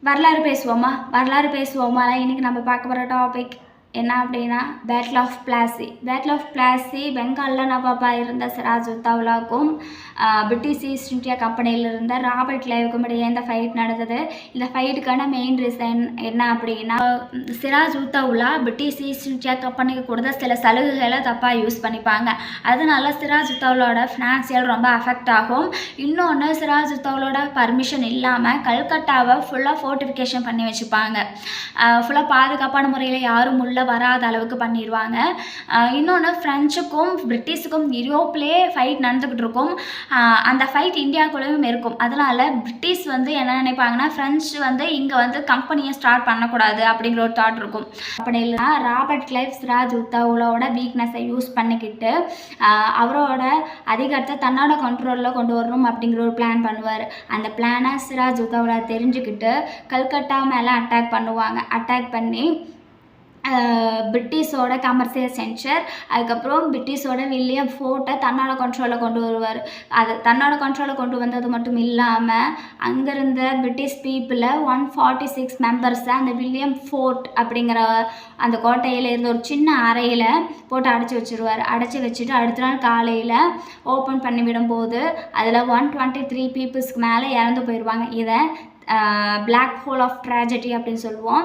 வரலாறு பேசுவோமா இன்றைக்கி நம்ம பார்க்க போகிற டாபிக் என்ன அப்படின்னா பேட்டில் ஆஃப் பிளாசி பெங்காலில் நவாபாக இருந்த சிராஜுத்தௌலாவுக்கும் பிரிட்டிஷ் ஈஸ்ட் இந்தியா கம்பெனியில் இருந்த ராபர்ட் கிளைவுக்கும் இடையே இந்த ஃபைட் நடந்தது. இந்த ஃபைட்டுக்கான மெயின் ரீசன் என்ன அப்படின்னா, சிராஜுத்தௌலா பிரிட்டிஷ் ஈஸ்ட் இந்தியா கம்பெனிக்கு கொடுத்த சில சலுகைகளை தப்பாக யூஸ் பண்ணிப்பாங்க. அதனால சிராஜுத்தௌலோட ஃபினான்சியல் ரொம்ப அஃபெக்ட் ஆகும். இன்னொன்று, சிராஜுத்தௌலோட பர்மிஷன் இல்லாமல் கல்கட்டாவை ஃபுல்லாக ஃபோர்ட்டிஃபிகேஷன் பண்ணி வச்சுப்பாங்க. ஃபுல்லாக பாதுகாப்பான முறையில் யாரும் உள்ள வராத அளவுக்கு பண்ணிடுவாங்க. இன்னொன்று, ஃப்ரெஞ்சுக்கும் பிரிட்டிஷுக்கும் யூரோப்லேயே ஃபைட் நடந்துக்கிட்டு இருக்கும். அந்த ஃபைட் இந்தியாவுக்குள்ளேயும் இருக்கும். அதனால் பிரிட்டிஷ் என்ன நினைப்பாங்கன்னா, ஃப்ரெஞ்சு இங்கே கம்பெனியை ஸ்டார்ட் பண்ணக்கூடாது அப்படிங்கிற ஒரு தாட் இருக்கும். கம்பெனியில் ராபர்ட் கிளைவ் சிராஜுத்தௌலாவோட வீக்னஸை யூஸ் பண்ணிக்கிட்டு அவரோட அதிகாரத்தை தன்னோட கண்ட்ரோலில் கொண்டு வரணும் அப்படிங்கிற ஒரு பிளான் பண்ணுவார். அந்த பிளானை சிராஜுத்தௌலா தெரிஞ்சுக்கிட்டு கல்கட்டா மேலே அட்டாக் பண்ணி பிரிட்டிஷோட கமர்ஷியல் சென்டர், அதுக்கப்புறம் பிரிட்டிஷோட வில்லியம் ஃபோர்ட்டை தன்னோட கண்ட்ரோலில் கொண்டு வருவார். அது தன்னோட கண்ட்ரோலில் கொண்டு வந்தது மட்டும் இல்லாமல் அங்கேருந்த பிரிட்டிஷ் பீப்புளை 146 மெம்பர்ஸை அந்த வில்லியம் ஃபோர்ட் அப்படிங்கிற அந்த கோட்டையில் இருந்த ஒரு சின்ன அறையில் போட்டு அடைச்சி வச்சுட்டு அடுத்த நாள் காலையில் ஓப்பன் பண்ணி விடும்போது அதில் 123 பீப்புள்ஸ்க்கு மேலே இறந்து போயிடுவாங்க. இதை பிளாக் ஹோல் ஆஃப் ட்ராஜடி அப்படின்னு சொல்லுவோம்.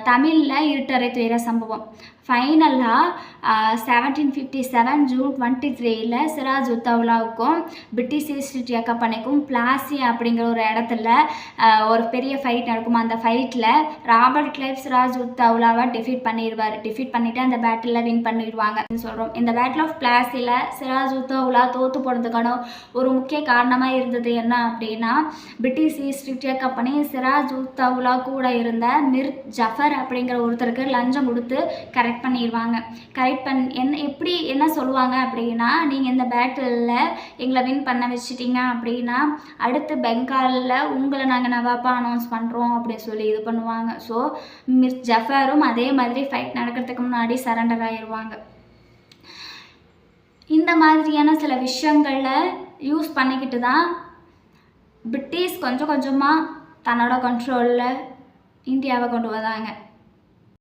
தமிழில் இருட்டறை துயர சம்பவம். ஃபைனலாக 1757 ஜூன் 23 சிராஜுத்தௌலாவுக்கும் பிரிட்டிஷ் ஈஸ்ட் இந்தியா கம்பெனிக்கும் பிளாசி அப்படிங்கிற ஒரு இடத்துல ஒரு பெரிய ஃபைட் நடக்கும். அந்த ஃபைட்டில் ராபர்ட் கிளைவ் சிராஜுத்தௌலாவை டிஃபீட் பண்ணிவிட்டு அந்த பேட்டிலில் வின் பண்ணிடுவாங்க சொல்கிறோம். இந்த பேட்டில் ஆஃப் பிளாசியில் சிராஜுத்தௌலா தோற்று போனதுக்கான ஒரு முக்கிய காரணமாக இருந்தது என்ன அப்படின்னா, British East India company Sirajuddaulah கூட இருந்த மிர் ஜஃபர் அப்படிங்கிற ஒருத்தருக்கு லஞ்சம் கொடுத்து கரெக்ட் பண்ணிடுவாங்க. என்ன சொல்லுவாங்க அப்படின்னா, நீங்கள் இந்த பேட்டிலில் எங்களை வின் பண்ண வச்சிட்டிங்க அப்படின்னா அடுத்து பெங்காலில் உங்களை நாங்கள் நவாப்பா அனௌன்ஸ் பண்ணுறோம் அப்படின்னு சொல்லி இது பண்ணுவாங்க. ஸோ மிர் ஜஃபரும் அதே மாதிரி ஃபைட் நடக்கிறதுக்கு முன்னாடி சரண்டர் ஆயிடுவாங்க. இந்த மாதிரியான சில விஷயங்களை யூஸ் பண்ணிக்கிட்டு தான் பிரிட்டிஷ் கொஞ்சம் கொஞ்சமாக தன்னோட கண்ட்ரோலில் இந்தியாவை கொண்டு வந்தாங்க.